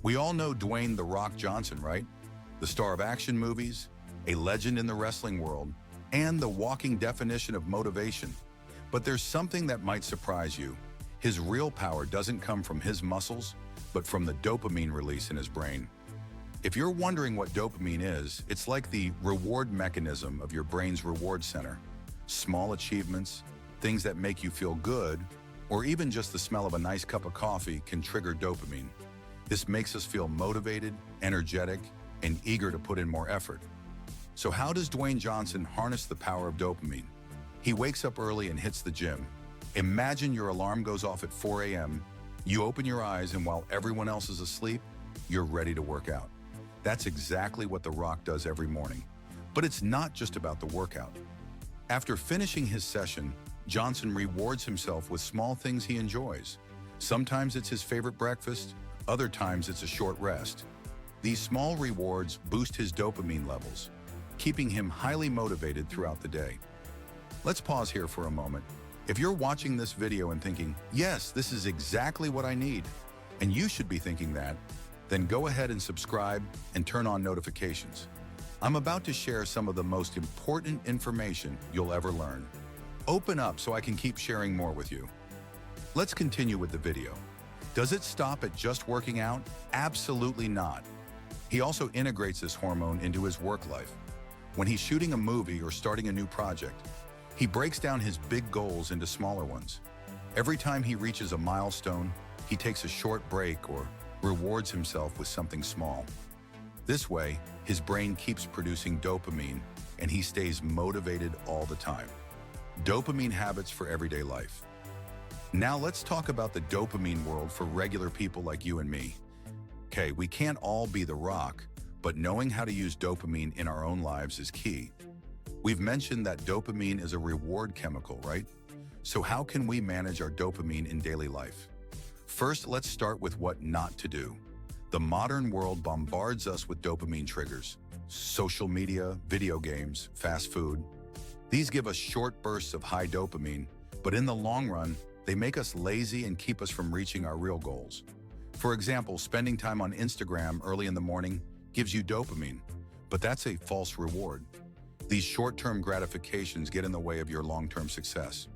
We all know Dwayne "The Rock" Johnson, right? The star of action movies, a legend in the wrestling world, and the walking definition of motivation. But there's something that might surprise you. His real power doesn't come from his muscles, but from the dopamine release in his brain. If you're wondering what dopamine is, it's like the reward mechanism of your brain's reward center. Small achievements, things that make you feel good, or even just the smell of a nice cup of coffee can trigger dopamine. This makes us feel motivated, energetic, and eager to put in more effort. So how does Dwayne Johnson harness the power of dopamine? He wakes up early and hits the gym. Imagine your alarm goes off at 4 a.m., you open your eyes, and while everyone else is asleep, you're ready to work out. That's exactly what The Rock does every morning. But it's not just about the workout. After finishing his session, Johnson rewards himself with small things he enjoys. Sometimes it's his favorite breakfast, other times it's a short rest. These small rewards boost his dopamine levels, keeping him highly motivated throughout the day. Let's pause here for a moment. If you're watching this video and thinking, yes, this is exactly what I need, and you should be thinking that, then go ahead and subscribe and turn on notifications. I'm about to share some of the most important information you'll ever learn. Open up so I can keep sharing more with you. Let's continue with the video. Does it stop at just working out? Absolutely not. He also integrates this hormone into his work life. When he's shooting a movie or starting a new project, he breaks down his big goals into smaller ones. Every time he reaches a milestone, he takes a short break or rewards himself with something small. This way, his brain keeps producing dopamine and he stays motivated all the time. Dopamine habits for everyday life. Now let's talk about the dopamine world for regular people like you and me. Okay, we can't all be The Rock, but knowing how to use dopamine in our own lives is key. We've mentioned that dopamine is a reward chemical, right? So how can we manage our dopamine in daily life? First, let's start with what not to do. The modern world bombards us with dopamine triggers. Social media, video games, fast food. These give us short bursts of high dopamine, but in the long run, they make us lazy and keep us from reaching our real goals. For example, spending time on Instagram early in the morning gives you dopamine, but that's a false reward. These short-term gratifications get in the way of your long-term success.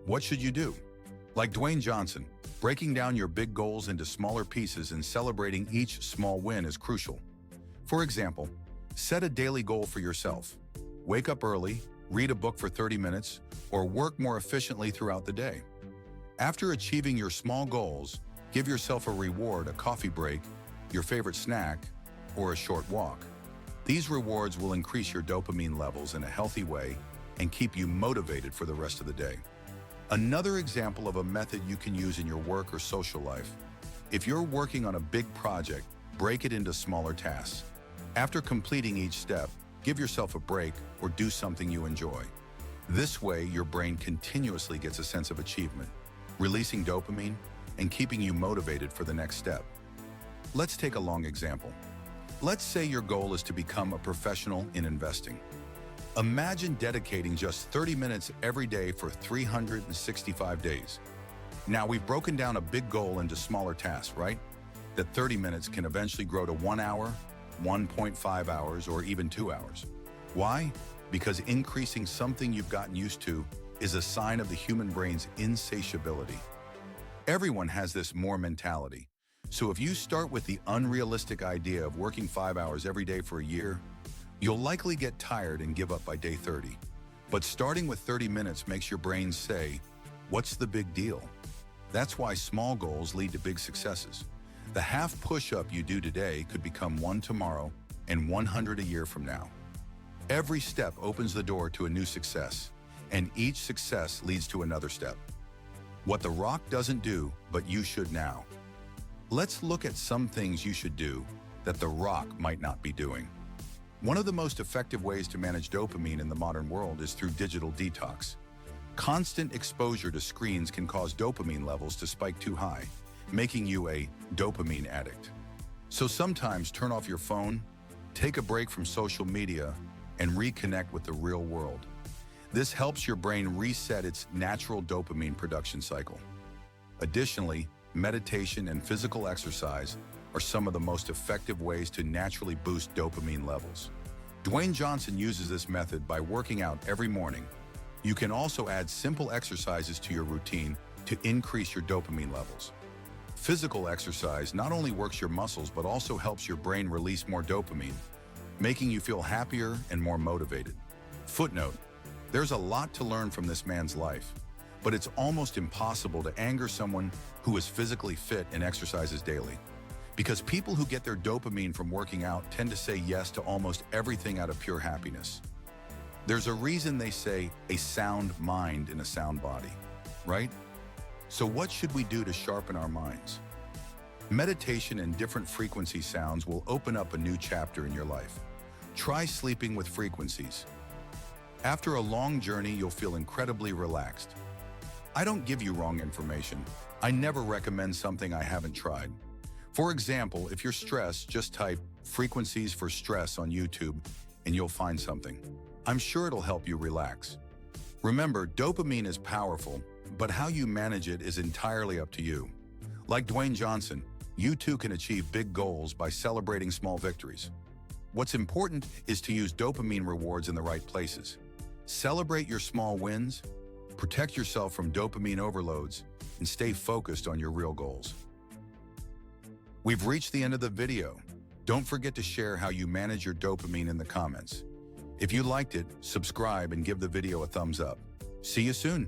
What should you do? Like Dwayne Johnson, breaking down your big goals into smaller pieces and celebrating each small win is crucial. For example, set a daily goal for yourself. Wake up early, read a book for 30 minutes, or work more efficiently throughout the day. After achieving your small goals, give yourself a reward, a coffee break, your favorite snack, or a short walk. These rewards will increase your dopamine levels in a healthy way and keep you motivated for the rest of the day. Another example of a method you can use in your work or social life. If you're working on a big project, break it into smaller tasks. After completing each step, give yourself a break or do something you enjoy. This way, your brain continuously gets a sense of achievement, releasing dopamine and keeping you motivated for the next step. Let's take a long example. Let's say your goal is to become a professional in investing. Imagine dedicating just 30 minutes every day for 365 days. Now we've broken down a big goal into smaller tasks, right? That 30 minutes can eventually grow to 1 hour, 1.5 hours, or even 2 hours. Why? Because increasing something you've gotten used to is a sign of the human brain's insatiability. Everyone has this more mentality. So if you start with the unrealistic idea of working 5 hours every day for a year, you'll likely get tired and give up by day 30. But starting with 30 minutes makes your brain say, what's the big deal? That's why small goals lead to big successes. The half push-up you do today could become 1 tomorrow and 100 a year from now. Every step opens the door to a new success, and each success leads to another step. What The Rock doesn't do, but you should now. Let's look at some things you should do that The Rock might not be doing. One of the most effective ways to manage dopamine in the modern world is through digital detox. Constant exposure to screens can cause dopamine levels to spike too high, making you a dopamine addict. So sometimes turn off your phone, take a break from social media, and reconnect with the real world. This helps your brain reset its natural dopamine production cycle. Additionally, meditation and physical exercise are some of the most effective ways to naturally boost dopamine levels. Dwayne Johnson uses this method by working out every morning. You can also add simple exercises to your routine to increase your dopamine levels. Physical exercise not only works your muscles but also helps your brain release more dopamine, making you feel happier and more motivated. Footnote: there's a lot to learn from this man's life, but it's almost impossible to anger someone who is physically fit and exercises daily. Because people who get their dopamine from working out tend to say yes to almost everything out of pure happiness. There's a reason they say a sound mind in a sound body, right? So what should we do to sharpen our minds? Meditation and different frequency sounds will open up a new chapter in your life. Try sleeping with frequencies. After a long journey, you'll feel incredibly relaxed. I don't give you wrong information. I never recommend something I haven't tried. For example, if you're stressed, just type frequencies for stress on YouTube and you'll find something. I'm sure it'll help you relax. Remember, dopamine is powerful, but how you manage it is entirely up to you. Like Dwayne Johnson, you too can achieve big goals by celebrating small victories. What's important is to use dopamine rewards in the right places. Celebrate your small wins, protect yourself from dopamine overloads, and stay focused on your real goals. We've reached the end of the video. Don't forget to share how you manage your dopamine in the comments. If you liked it, subscribe and give the video a thumbs up. See you soon.